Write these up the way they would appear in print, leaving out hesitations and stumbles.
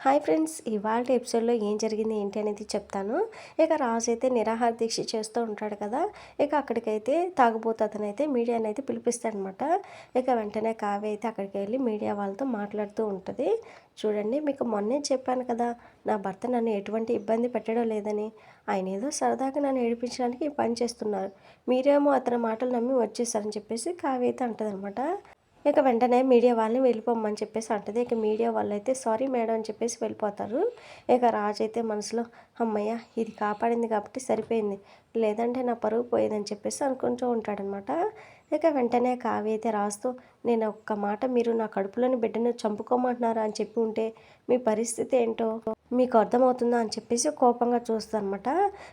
Hi friends, ఇవాళ ఎపిసోడ్లో ఏం జరిగింది ఏంటి అనేది చెప్తాను. ఇక రాజు అయితే నిరాహార దీక్ష చేస్తూ ఉంటాడు కదా. ఇక అక్కడికైతే తాగుబోతు అతనైతే మీడియానైతే పిలిపిస్తాడనమాట. ఇక వెంటనే కావ్య అయితే అక్కడికి వెళ్ళి మీడియా వాళ్ళతో మాట్లాడుతూ ఉంటుంది. చూడండి, మీకు మొన్నే చెప్పాను కదా, నా భర్త నన్ను ఎటువంటి ఇబ్బంది పెట్టడం లేదని. ఆయన ఏదో సరదాగా నన్ను ఏడిపించడానికి ఈ పని చేస్తున్నారు. మీరేమో అతని మాటలు నమ్మి వచ్చేసారని చెప్పేసి కావ్య అయితే అంటదనమాట. ఇక వెంటనే మీడియా వాళ్ళని వెళ్ళిపోమని చెప్పేసి అంటది. ఇక మీడియా వాళ్ళైతే సారీ మేడం అని చెప్పేసి వెళ్ళిపోతారు. ఇక రాజు అయితే మనసులో అమ్మయ్య, ఇది కాపాడింది కాబట్టి సరిపోయింది, లేదంటే నా పరువు పోయేదని చెప్పేసి అనుకుంటూ ఉంటాడనమాట. ఇక వెంటనే కావ్య అయితే రాజుతో, నేను ఒక్క మాట మీరు నా కడుపులోని బిడ్డను చంపుకోమంటున్నారా అని చెప్పి ఉంటే మీ పరిస్థితి ఏంటో మీకు అర్థమవుతుందా అని చెప్పేసి కోపంగా చూస్తానమాట.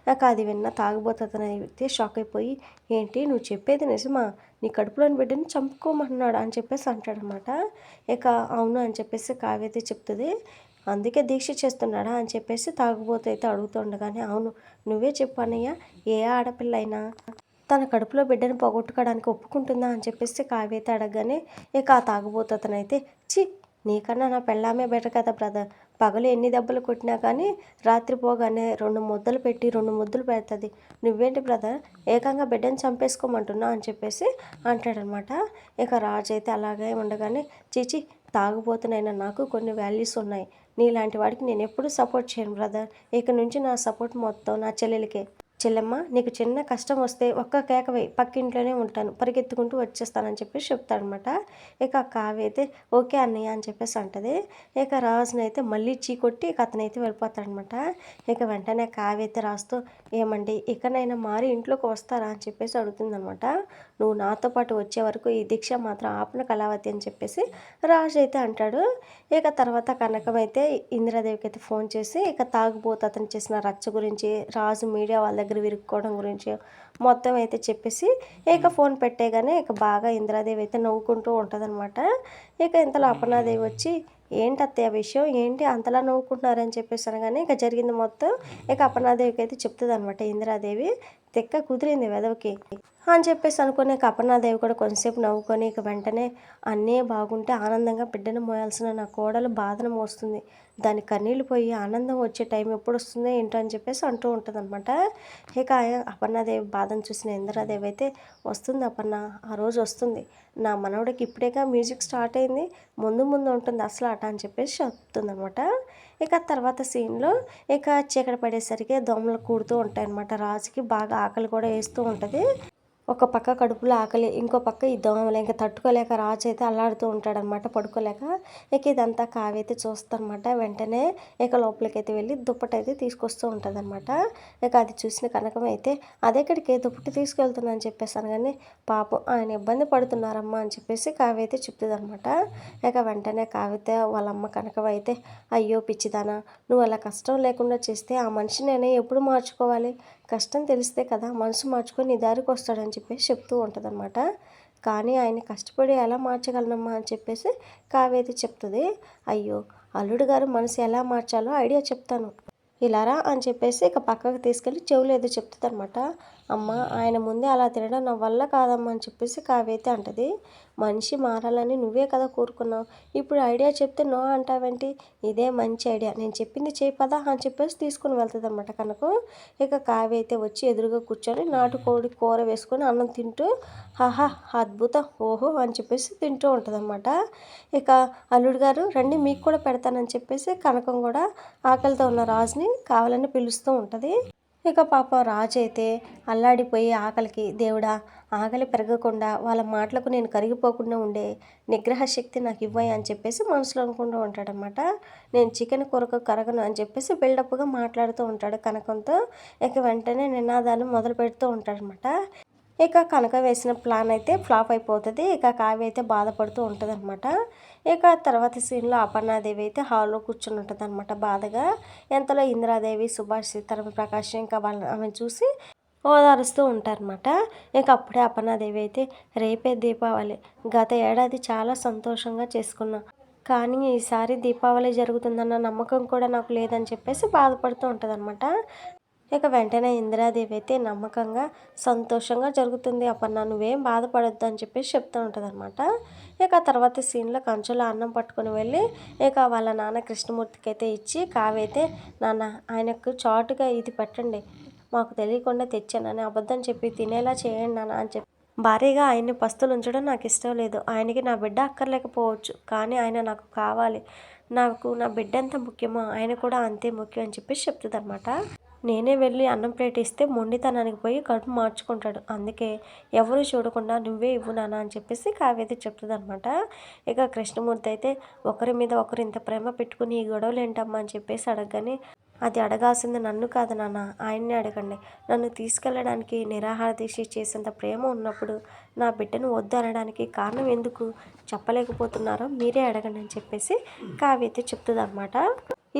నాకు అది విన్న తాగుబోతుందని అయితే షాక్ అయిపోయి, ఏంటి నువ్వు చెప్పేది నిజమా, నీ కడుపులోని బిడ్డని చంపుకోమంటున్నాడు అని చెప్పేసి అంటాడనమాట. ఇక అవును అని చెప్పేసి కావ్య అయితే చెప్తుంది. అందుకే దీక్ష చేస్తున్నాడా అని చెప్పేసి తాగుబోతు అయితే అడుగుతుండగానే, అవును, నువ్వే చెప్పు అన్నయ్య, ఏ ఆడపిల్ల అయినా తన కడుపులో బిడ్డను పోగొట్టుకోవడానికి ఒప్పుకుంటుందా అని చెప్పేసి కావ్య అయితే అడగగానే, ఇక ఆ తాగుబోతు అతనైతే, చి, నీకన్నా నా పెళ్ళామే బెటర్ కదా బ్రదర్, పగలు ఎన్ని దెబ్బలు కొట్టినా కానీ రాత్రి పోగానే 2 ముద్దలు పెట్టి 2 ముద్దులు పెడుతుంది, నువ్వేంటి బ్రదర్ ఏకంగా బిడ్డను చంపేసుకోమంటున్నావు అని చెప్పేసి అంటాడనమాట. ఇక రాజు అయితే అలాగే ఉండగానే, చీచి, తాగుబోతునైనా నాకు కొన్ని వాల్యూస్ ఉన్నాయి, నీలాంటి వాడికి నేను ఎప్పుడు సపోర్ట్ చేయను బ్రదర్, ఇక నుంచి నా సపోర్ట్ మొత్తం నా చెల్లెలికే. చెల్లెమ్మ, నీకు చిన్న కష్టం వస్తే ఒక్క కేక వేయి, పక్కింట్లోనే ఉంటాను, పరిగెత్తుకుంటూ వచ్చేస్తానని చెప్పేసి చెప్తాడనమాట. ఇక కావ్య అయితే ఓకే అన్నయ్య అని చెప్పేసి అంటది. ఇక రాజునైతే మళ్ళీ చీకొట్టి ఇక అతనైతే వెళ్ళిపోతాడనమాట. ఇక వెంటనే కావ్య అయితే రాజుతో, ఏమండి ఇకనైనా మారి ఇంట్లోకి వస్తారా అని చెప్పేసి అడుగుతుందనమాట. నువ్వు నాతో పాటు వచ్చే వరకు ఈ దీక్ష మాత్రం ఆపన కళావతి అని చెప్పేసి రాజు అయితే అంటాడు. ఇక తర్వాత కనకం అయితే ఇందిరాదేవికి అయితే ఫోన్ చేసి ఇక తాగుబోతు అతను చేసిన రచ్చ గురించి, రాజు మీడియా వాళ్ళ దగ్గర విరుక్కోవడం గురించి మొత్తం అయితే చెప్పేసి ఇక ఫోన్ పెట్టేగానే ఇక బాగా ఇందిరాదేవి అయితే నవ్వుకుంటూ ఉంటుందన్నమాట. ఇక ఇంతలో అపర్ణాదేవి వచ్చి, ఏంటి అత్తయ్య విషయం, ఏంటి అంతలా నవ్వుకుంటున్నారని చెప్పేసి అనగానే ఇక జరిగింది మొత్తం ఇక అపర్ణాదేవికి అయితే చెప్తుంది అనమాట. ఇందిరాదేవి, తెక్క కుదిరింది వెదవకి అని చెప్పేసి అనుకుని ఇక అపర్ణాదేవి కూడా కొంతసేపు నవ్వుకొని ఇక వెంటనే, అన్నీ బాగుంటే ఆనందంగా బిడ్డను మోయాల్సిన నా కోడలు బాధను మోస్తుంది, దాని కన్నీళ్ళు పోయి ఆనందం వచ్చే టైం ఎప్పుడు వస్తుందో ఏంటో అని చెప్పేసి అంటూ ఉంటుంది అనమాట. ఇక అపర్ణాదేవి బాధను చూసిన ఇందిరాదేవి అయితే, వస్తుంది అపర్ణ, ఆ రోజు వస్తుంది, నా మనవడికి ఇప్పుడేగా మ్యూజిక్ స్టార్ట్ అయింది, ముందు ముందు ఉంటుంది అసలు ఆట అని చెప్పేసి చెప్తుంది అనమాట. ఇక తర్వాత సీన్లో ఇక చీకటి పడేసరికి దోమలు కూడుతూ ఉంటాయి అనమాట. రాజుకి బాగా ఆకలి కూడా వేస్తూ ఉంటుంది. ఒక పక్క కడుపులో ఆకలి, ఇంకో పక్క ఈ దోమలు ఇంకా తట్టుకోలేక రాజు అయితే అల్లాడుతూ ఉంటాడనమాట పడుకోలేక. ఇక ఇదంతా కావ్య అయితే చూస్తానమాట. వెంటనే ఇక లోపలికైతే వెళ్ళి దుప్పటి తీసుకొస్తూ ఉంటుంది అనమాట. ఇక అది చూసిన కనకం అయితే, అదెక్కడికి దుప్పటి తీసుకెళ్తుందని చెప్పేసాను, కానీ పాపం ఆయన ఇబ్బంది పడుతున్నారమ్మా అని చెప్పేసి కావ్య అయితే చెప్తుంది అనమాట. ఇక వెంటనే కావ్యత వాళ్ళమ్మ కనకం అయితే, అయ్యో పిచ్చిదానా, నువ్వు అలా కష్టం లేకుండా చేస్తే ఆ మనిషిని నేను ఎప్పుడు మార్చుకోవాలి, కష్టం తెలిస్తే కదా మనసు మార్చుకొని నీ దారికి వస్తాడని చెప్పేసి చెప్తూ ఉంటుందన్నమాట. కానీ ఆయన కష్టపడి ఎలా మార్చగలనమ్మా అని చెప్పేసి కావ్య అయితే చెప్తుంది. అయ్యో, అల్లుడు గారు మనసు ఎలా మార్చాలో ఐడియా చెప్తాను, ఇలారా అని చెప్పేసి ఇక పక్కకు తీసుకెళ్ళి చెవులు ఏదో చెప్తుంది అనమాట. అమ్మ, ఆయన ముందే అలా తినడం నా వల్ల కాదమ్మా అని చెప్పేసి కావ్య అయితే అంటది. మనిషి మారాలని నువ్వే కదా కోరుకున్నావు, ఇప్పుడు ఐడియా చెప్తే నో అంటావేంటి, ఇదే మంచి ఐడియా, నేను చెప్పింది చేయి పదా అని చెప్పేసి తీసుకుని వెళ్తుంది అనమాట కనుక. ఇక కావ్య అయితే వచ్చి ఎదురుగా కూర్చొని నాటుకోడి కూర వేసుకొని అన్నం తింటూ, ఆహా అద్భుతం, ఓహో అని చెప్పేసి తింటూ ఉంటుంది అనమాట. ఇక అల్లుడు గారు రండి, మీకు కూడా పెడతానని చెప్పేసి కనకం కూడా ఆకలితో ఉన్న రాజుని కావాలని పిలుస్తూ ఉంటుంది. ఇక పాపం రాజు అయితే అల్లాడిపోయి ఆకలికి, దేవుడా ఆకలి పెరగకుండా వాళ్ళ మాటలకు నేను కరిగిపోకుండా ఉండే నిగ్రహ శక్తి నాకు ఇవ్వాయి అని చెప్పేసి మనసులో అనుకుంటూ ఉంటాడనమాట. నేను చికెన్ కూరకు కరగను అని చెప్పేసి బిల్డప్గా మాట్లాడుతూ ఉంటాడు కనకంతో. ఇక వెంటనే నినాదాలు మొదలు పెడుతూ ఉంటాడనమాట. ఇక కనక వేసిన ప్లాన్ అయితే ఫ్లాప్ అయిపోతుంది. ఇక కావ్య అయితే బాధపడుతూ ఉంటుంది అనమాట. ఇక తర్వాత సీన్లో అపర్ణాదేవి అయితే హాల్లో కూర్చొని ఉంటుంది అనమాట బాధగా. ఎంతలో ఇందిరాదేవి, సుభాష్, సీతారామ ప్రకాష్ ఇంకా ఆమెను చూసి ఓదారుస్తూ ఉంటారనమాట. ఇక అప్పుడే అపర్ణాదేవి అయితే, రేపే దీపావళి, గత ఏడాది చాలా సంతోషంగా చేసుకున్నాం, కానీ ఈసారి దీపావళి జరుగుతుందన్న నమ్మకం కూడా నాకు లేదని చెప్పేసి బాధపడుతూ ఉంటుంది అనమాట. ఇక వెంటనే ఇందిరాదేవి అయితే నమ్మకంగా సంతోషంగా జరుగుతుంది అపర్ణ, నువ్వేం బాధపడొద్దు అని చెప్పేసి చెప్తూ ఉంటుంది అనమాట. ఇక తర్వాత సీన్లో కంచులో అన్నం పట్టుకొని వెళ్ళి ఇక వాళ్ళ నాన్న కృష్ణమూర్తికి అయితే ఇచ్చి కావైతే, నాన్న ఆయనకు చాటుగా ఇది పెట్టండి, మాకు తెలియకుండా తెచ్చానని అబద్ధం చెప్పి తినేలా చేయండి నాన్న అని చెప్పి, భారీగా ఆయన్ని పస్తులు ఉంచడం నాకు ఇష్టం లేదు, ఆయనకి నా బిడ్డ అక్కర్లేకపోవచ్చు కానీ ఆయన నాకు కావాలి, నాకు నా బిడ్డ ఎంత ముఖ్యమో ఆయన కూడా అంతే ముఖ్యం అని చెప్పేసి చెప్తుంది అనమాట. నేనే వెళ్ళి అన్నం ప్లేట్ ఇస్తే మొండితనానికి పోయి కడుపు మార్చుకుంటాడు, అందుకే ఎవరు చూడకుండా నువ్వే ఇవ్వు నాన్న అని చెప్పేసి కావ్య అయితే చెప్తుందనమాట. ఇక కృష్ణమూర్తి అయితే ఒకరి మీద ఒకరు ఇంత ప్రేమ పెట్టుకుని ఈ గొడవలు ఏంటమ్మా అని చెప్పేసి అడగగానే, అది అడగాల్సింది నన్ను కాదు నాన్న, ఆయన్నే అడగండి, నన్ను తీసుకెళ్ళడానికి నిరాహార దీక్ష చేసేంత ప్రేమ ఉన్నప్పుడు నా బిడ్డను వద్దు అనడానికి కారణం ఎందుకు చెప్పలేకపోతున్నారో మీరే అడగండి అని చెప్పేసి కావ్య అయితే చెప్తుంది అనమాట.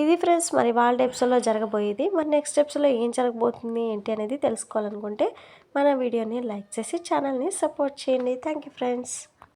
ఇది ఫ్రెండ్స్ మరి వాళ్ళ ఎపిసోడ్లో జరగబోయేది. మరి నెక్స్ట్ ఎపిసోడ్లో ఏం జరగబోతుంది ఏంటి అనేది తెలుసుకోవాలనుకుంటే మన వీడియోని లైక్ చేసి ఛానల్ని సపోర్ట్ చేయండి. Thank you friends.